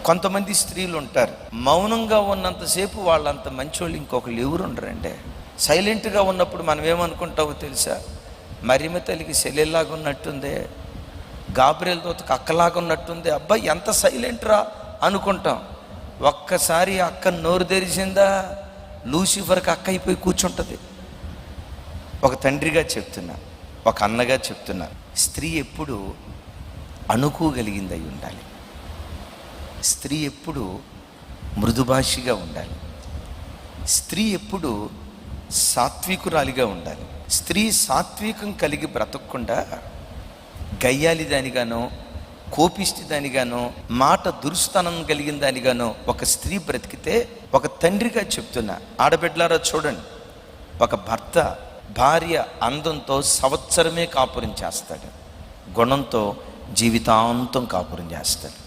కొంతమంది స్త్రీలు ఉంటారు, మౌనంగా ఉన్నంతసేపు వాళ్ళంత మంచోళ్ళు ఇంకొకళ్ళు ఎవరు ఉండరండి. సైలెంట్గా ఉన్నప్పుడు మనం ఏమనుకుంటామో తెలుసా? మరిమ తల్లికి సెలెల్లాగా ఉన్నట్టుందే, గాబ్రియెల్ దూతకు అక్కలాగా ఉన్నట్టుంది, అబ్బాయి ఎంత సైలెంట్ రా అనుకుంటాం. ఒక్కసారి అక్క నోరు తెరిచిందా లూసిఫర్కి అక్క అయిపోయి కూర్చుంటుంది. ఒక తండ్రిగా చెప్తున్నా, ఒక అన్నగా చెప్తున్నా, స్త్రీ ఎప్పుడు అణుకోగలిగింది అయి ఉండాలి. స్త్రీ ఎప్పుడు మృదుభాషిగా ఉండాలి. స్త్రీ ఎప్పుడు సాత్వికురాలిగా ఉండాలి. స్త్రీ సాత్వికం కలిగి బ్రతకకుండా గయ్యాలి దానిగానో, కోపిష్టి దానిగానో, మాట దురుస్తనం కలిగిన దానిగానో ఒక స్త్రీ బ్రతికితే, ఒక తండ్రిగా చెప్తున్నా, ఆడబిడ్డలారా చూడండి, ఒక భర్త భార్య అందంతో సంవత్సరమే కాపురం చేస్తాడు, గుణంతో జీవితాంతం కాపురం చేస్తాడు.